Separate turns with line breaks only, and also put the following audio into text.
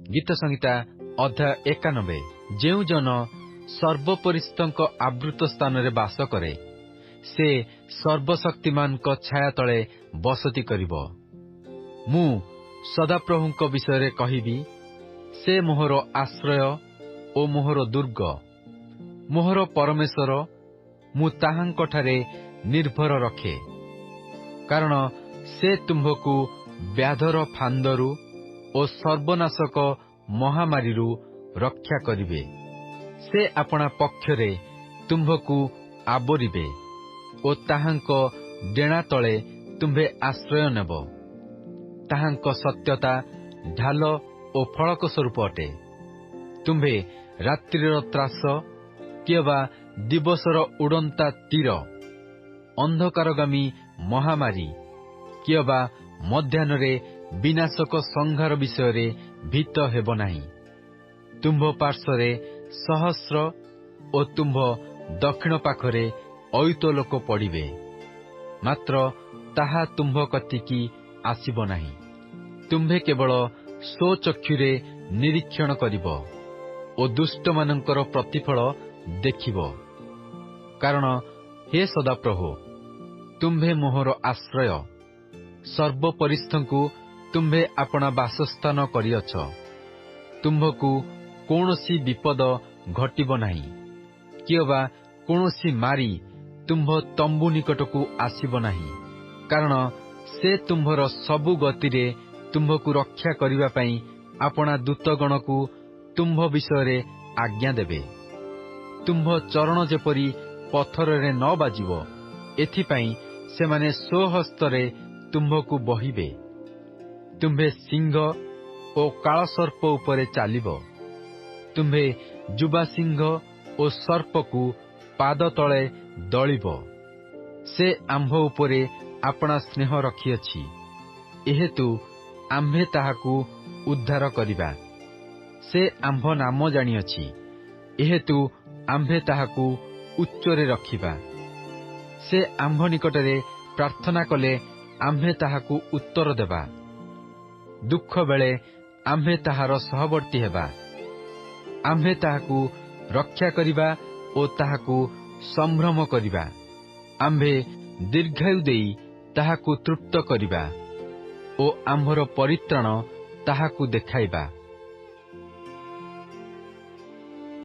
ଗୀତ ସଂହିତା ଅଧ୍ୟାୟ 91। ଯେଉଁ ଜନ ସର୍ବପରିସ୍ତଙ୍କ ଆବୃତ ସ୍ଥାନରେ ବାସ କରେ, ସେ ସର୍ବଶକ୍ତିମାନଙ୍କ ଛାୟା ତଳେ ବସତି କରିବ। ମୁଁ ସଦାପ୍ରଭୁଙ୍କ ବିଷୟରେ କହିବି, ସେ ମୋହର ଆଶ୍ରୟ ଓ ମୋହର ଦୁର୍ଗ, ମୋହର ପରମେଶ୍ୱର। ମୁଁ ତାହାଙ୍କଠାରେ ନିର୍ଭର ରଖେ। କାରଣ ସେ ତୁମ୍ଭକୁ ବ୍ୟାଧର ଫାନ୍ଦରୁ ଓ ସର୍ବନାଶକ ମହାମାରୀରୁ ରକ୍ଷା କରିବେ। ସେ ଆପଣା ପକ୍ଷରେ ତୁମ୍ଭକୁ ଆବୋରିବେ ଓ ତାହାଙ୍କ ଡେଣା ତଳେ ତୁମ୍ଭେ ଆଶ୍ରୟ ନେବ। ତାହାଙ୍କ ସତ୍ୟତା ଢାଲ ଓ ଫଳକ ସ୍ୱରୂପ ଅଟେ। ତୁମ୍ଭେ ରାତ୍ରିର ତ୍ରାସ କିମ୍ବା ଦିବସର ଉଡ଼ନ୍ତା ତୀର, ଅନ୍ଧକାରଗାମୀ ମହାମାରୀ କିମ୍ବା ମଧ୍ୟାହ୍ନରେ ବିନାଶକ ସଂହାର ବିଷୟରେ ଭୀତ ହେବ ନାହିଁ। ତୁମ୍ଭ ପାର୍ଶ୍ୱରେ ସହସ୍ର ଓ ତୁମ୍ଭ ଦକ୍ଷିଣ ପାଖରେ ଅୟୁତ ଲୋକ ପଡ଼ିବେ, ମାତ୍ର ତାହା ତୁମ୍ଭ କତିକି ଆସିବ ନାହିଁ। ତୁମ୍ଭେ କେବଳ ସ୍ୱଚକ୍ଷୁରେ ନିରୀକ୍ଷଣ କରିବ ଓ ଦୁଷ୍ଟମାନଙ୍କର ପ୍ରତିଫଳ ଦେଖିବ। କାରଣ ହେ ସଦାପ୍ରଭୁ, ତୁମ୍ଭେ ମୋହର ଆଶ୍ରୟ, ସର୍ବପରିସ୍ତଙ୍କୁ ତୁମ୍ଭେ ଆପଣା ବାସସ୍ଥାନ କରିଅଛ। ତୁମ୍ଭକୁ କୌଣସି ବିପଦ ଘଟିବ ନାହିଁ, କିମ୍ବା କୌଣସି ମାରି ତୁମ୍ଭ ତମ୍ବୁ ନିକଟକୁ ଆସିବ ନାହିଁ। କାରଣ ସେ ତୁମ୍ଭର ସବୁ ଗତିରେ ତୁମ୍ଭକୁ ରକ୍ଷା କରିବା ପାଇଁ ଆପଣା ଦୂତଗଣକୁ ତୁମ୍ଭ ବିଷୟରେ ଆଜ୍ଞା ଦେବେ। ତୁମ୍ଭ ଚରଣ ଯେପରି ପଥରରେ ନ ବାଜିବ, ଏଥିପାଇଁ ସେମାନେ ସ୍ୱହସ୍ତରେ ତୁମ୍ଭକୁ ବହିବେ। ତୁମ୍ଭେ ସିଂହ ଓ କାଳସର୍ପ ଉପରେ ଚାଲିବ। ତୁମ୍ଭେ ଯୁବା ସିଂହ ଓ ସର୍ପକୁ ପାଦ ତଳେ ଦଳିବ। ସେ ଆମ୍ଭ ଉପରେ ଆପଣା ସ୍ନେହ ରଖିଅଛି, ଏହେତୁ ଆମ୍ଭେ ତାହାକୁ ଉଦ୍ଧାର କରିବା। ସେ ଆମ୍ଭ ନାମ ଜାଣିଅଛି, ଏହେତୁ ଆମ୍ଭେ ତାହାକୁ ଉଚ୍ଚରେ ରଖିବା। ସେ ଆମ୍ଭ ନିକଟରେ ପ୍ରାର୍ଥନା କଲେ ଆମ୍ଭେ ତାହାକୁ ଉତ୍ତର ଦେବା। ଦୁଃଖ ବେଳେ ଆମ୍ଭେ ତାହାର ସହବର୍ତ୍ତୀ ହେବା। ଆମ୍ଭେ ତାହାକୁ ରକ୍ଷା କରିବା ଓ ତାହାକୁ ସମ୍ଭ୍ରମ କରିବା। ଆମ୍ଭେ ଦୀର୍ଘାୟୁ ଦେଇ ତାହାକୁ ତୃପ୍ତ କରିବା ଓ ଆମ୍ଭର ପରିତ୍ରାଣ ତାହାକୁ ଦେଖାଇବା।